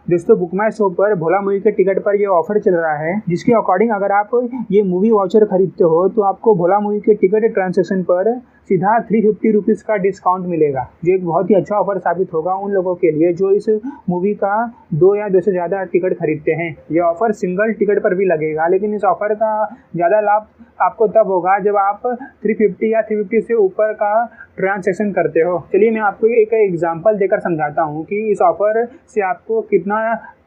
दोस्तों बुक माई शो पर भोला मूवी के टिकट पर ये ऑफर चल रहा है, जिसके अकॉर्डिंग अगर आप ये मूवी वाउचर खरीदते हो तो आपको भोला मूवी के टिकट ट्रांजैक्शन पर सीधा 350 रुपीज़ का डिस्काउंट मिलेगा, जो एक बहुत ही अच्छा ऑफर साबित होगा उन लोगों के लिए जो इस मूवी का 2 या 2 से ज़्यादा टिकट खरीदते हैं। ये ऑफर सिंगल टिकट पर भी लगेगा, लेकिन इस ऑफर का ज़्यादा लाभ आपको तब होगा जब आप 350 या 350 से ऊपर का ट्रांजैक्शन करते हो। चलिए मैं आपको एक एग्जांपल देकर समझाता हूँ कि इस ऑफर से आपको कितना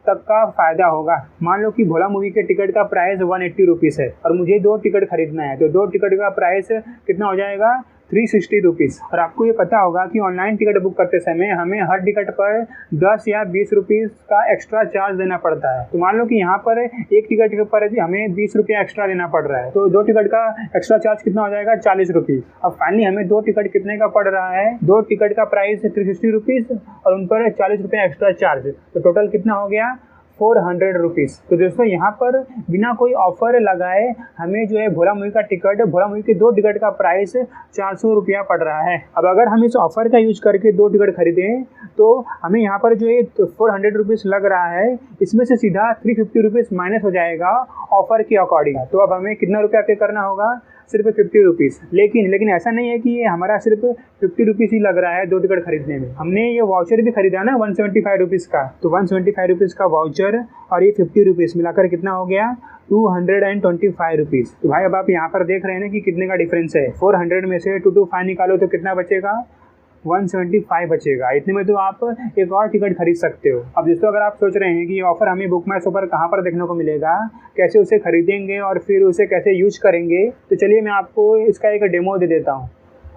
तक का फ़ायदा होगा। मान लो कि भोला मूवी के टिकट का प्राइस 180 रुपीज़ है और मुझे 2 टिकट खरीदना है, तो 2 टिकट का प्राइस कितना हो जाएगा 360 रुपीज़। और आपको ये पता होगा कि ऑनलाइन टिकट बुक करते समय हमें हर टिकट पर 10 या 20 रुपीज़ का एक्स्ट्रा चार्ज देना पड़ता है। तो मान लो कि यहाँ पर एक टिकट के पर हमें 20 रुपया एक्स्ट्रा देना पड़ रहा है, तो 2 टिकट का एक्स्ट्रा चार्ज कितना हो जाएगा 40 रुपीज़। अब फाइनली हमें 2 टिकट कितने का पड़ रहा है, 2 टिकट का प्राइस 360 रुपीज़ और उन पर 40 रुपया एक्स्ट्रा चार्ज, तो टोटल कितना हो गया 400 रुपीज़। तो दोस्तों यहाँ पर बिना कोई ऑफर लगाए हमें जो है भोला मूवी का टिकट, भोला मूवी के 2 टिकट का प्राइस 400 रुपया पड़ रहा है। अब अगर हम इस ऑफर का यूज करके 2 टिकट खरीदें तो हमें यहाँ पर जो है 400 रुपीज़ लग रहा है, इसमें से सीधा 350 रुपीज़ माइनस हो जाएगा ऑफर के अकॉर्डिंग। तो अब हमें कितना रुपया पे करना होगा, सिर्फ 50 रुपीज़। लेकिन ऐसा नहीं है कि ये हमारा सिर्फ 50 रुपीज़ ही लग रहा है 2 टिकट खरीदने में। हमने ये वाउचर भी खरीदा ना 175 रुपीज़ का, तो 175 रुपीज़ का वाउचर और ये 50 रुपीज़ मिलाकर कितना हो गया 225 रुपीज़। तो भाई अब आप यहाँ पर देख रहे हैं ना कि कितने का डिफरेंस है। 400 में से 225 निकालो तो कितना बचेगा 175 बचेगा। इतने में तो आप एक और टिकट खरीद सकते हो। अब दोस्तों अगर आप सोच रहे हैं कि ये ऑफर हमें बुक माई शो पर कहाँ पर देखने को मिलेगा, कैसे उसे खरीदेंगे और फिर उसे कैसे यूज करेंगे, तो चलिए मैं आपको इसका एक डेमो दे देता हूँ।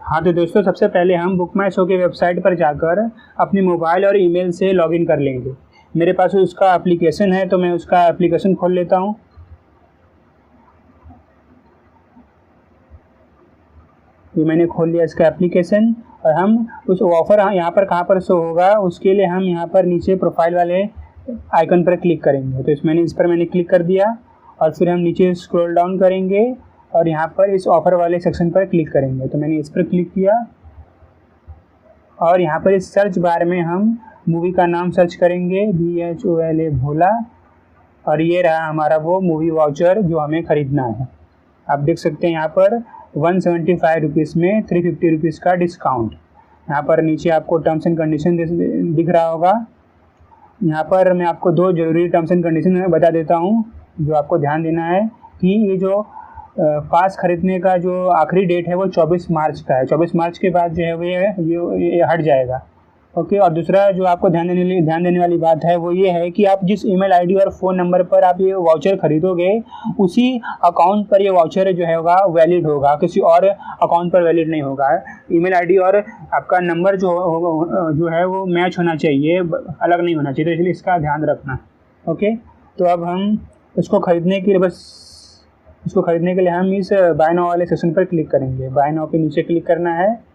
हाँ तो दोस्तों सबसे पहले हम बुक माई शो के वेबसाइट पर जाकर अपने मोबाइल और ईमेल से लॉगिन कर लेंगे। मेरे पास उसका एप्लीकेशन है तो मैं उसका एप्लीकेशन खोल लेता हूँ। ये मैंने खोल लिया इसका एप्लीकेशन और हम उस ऑफ़र यहाँ पर कहाँ पर शो होगा उसके लिए हम यहाँ पर नीचे प्रोफाइल वाले आइकन पर क्लिक करेंगे। तो इस पर मैंने क्लिक कर दिया और फिर हम नीचे स्क्रॉल डाउन करेंगे और यहाँ पर इस ऑफ़र वाले सेक्शन पर क्लिक करेंगे। तो मैंने इस पर क्लिक किया और यहाँ पर इस सर्च बार में हम मूवी का नाम सर्च करेंगे VHOLA भोला, और ये रहा हमारा वो मूवी वाउचर जो हमें ख़रीदना है। आप देख सकते हैं यहाँ पर 175 रुपीज़ में 350 रुपीज़ का डिस्काउंट। यहाँ पर नीचे आपको टर्म्स एंड कंडीशन दिख रहा होगा। यहाँ पर मैं आपको 2 ज़रूरी टर्म्स एंड कंडीशन बता देता हूँ जो आपको ध्यान देना है कि ये जो पास खरीदने का जो आखिरी डेट है वो 24 मार्च का है। 24 मार्च के बाद जो है वो ये हट जाएगा। ओके, और दूसरा जो आपको ध्यान देने वाली बात है वो ये है कि आप जिस ईमेल आईडी और फ़ोन नंबर पर आप ये वाउचर खरीदोगे उसी अकाउंट पर ये वाउचर जो है होगा वैलिड होगा, किसी और अकाउंट पर वैलिड नहीं होगा। ईमेल आईडी और आपका नंबर जो है वो मैच होना चाहिए, अलग नहीं होना चाहिए, तो इसलिए इसका ध्यान रखना। ओके, तो अब हम इसको खरीदने के लिए हम इस बाय नाउ वाले सेक्शन पर क्लिक करेंगे। बाय नाउ पे नीचे क्लिक करना है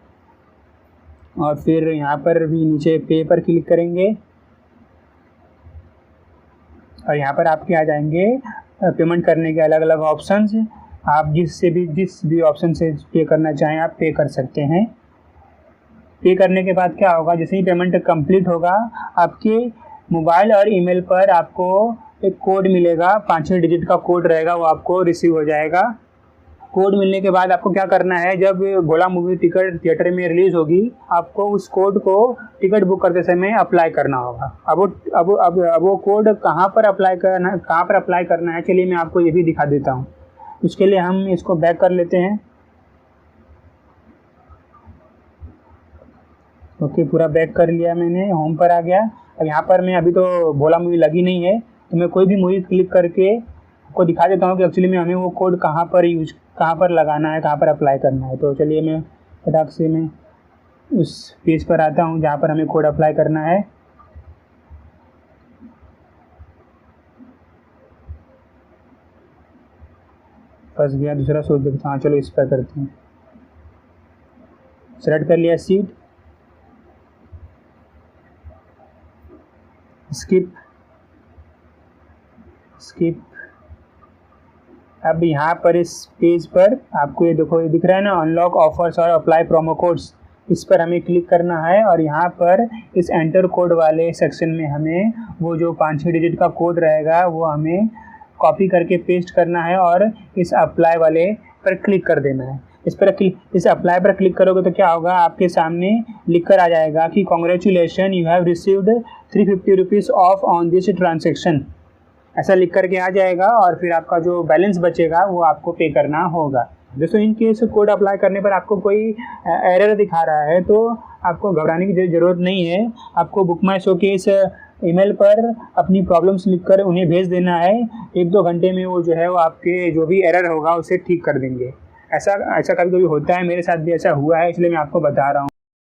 और फिर यहाँ पर भी नीचे पे पर क्लिक करेंगे और यहाँ पर आपके आ जाएंगे पेमेंट करने के अलग अलग ऑप्शंस। आप जिस भी ऑप्शन से पे करना चाहें आप पे कर सकते हैं। पे करने के बाद क्या होगा, जैसे ही पेमेंट कंप्लीट होगा आपके मोबाइल और ईमेल पर आपको एक कोड मिलेगा, 5-6 डिजिट का कोड रहेगा, वो आपको रिसीव हो जाएगा। कोड मिलने के बाद आपको क्या करना है, जब भोला मूवी टिकट थिएटर में रिलीज़ होगी आपको उस कोड को टिकट बुक करते समय अप्लाई करना होगा। अब वो कोड कहाँ पर अप्लाई करना है चलिए मैं आपको ये भी दिखा देता हूँ। उसके लिए हम इसको बैक कर लेते हैं। ओके, पूरा बैक कर लिया मैंने, होम पर आ गया। अब यहाँ पर मैं अभी तो भोला मूवी लगी नहीं है तो मैं कोई भी मूवी क्लिक करके आपको दिखा देता हूँ कि एक्चुअली में हमें वो कोड कहाँ पर लगाना है, कहाँ पर अप्लाई करना है। तो चलिए मैं फटाक से मैं उस पेज पर आता हूँ जहाँ पर हमें कोड अप्लाई करना है। फंस गया, दूसरा सोच देखता हूँ। चलो इस पर करते हैं। सेलेक्ट कर लिया सीट, स्किप। अब यहाँ पर इस पेज पर आपको ये देखो, ये दिख रहा है ना, अनलॉक ऑफर्स और अप्लाई प्रोमो कोड्स। इस पर हमें क्लिक करना है और यहाँ पर इस एंटर कोड वाले सेक्शन में हमें वो जो 5-6 डिजिट का कोड रहेगा वो हमें कॉपी करके पेस्ट करना है और इस अप्लाई वाले पर क्लिक कर देना है। इस अप्लाई पर क्लिक करोगे तो क्या होगा, आपके सामने लिख कर आ जाएगा कि congratulation, you have received 350 rupees of on this transaction. ऐसा लिख करके आ जाएगा और फिर आपका जो बैलेंस बचेगा वो आपको पे करना होगा। दोस्तों, इन केस कोड अप्लाई करने पर आपको कोई एरर दिखा रहा है तो आपको घबराने की ज़रूरत नहीं है। आपको बुक माई शो के इस ईमेल पर अपनी प्रॉब्लम्स लिखकर उन्हें भेज देना है। 1-2 घंटे में वो जो है वो आपके जो भी एरर होगा उसे ठीक कर देंगे। ऐसा कभी कभी होता है, मेरे साथ भी ऐसा हुआ है, इसलिए मैं आपको बता रहा हूँ।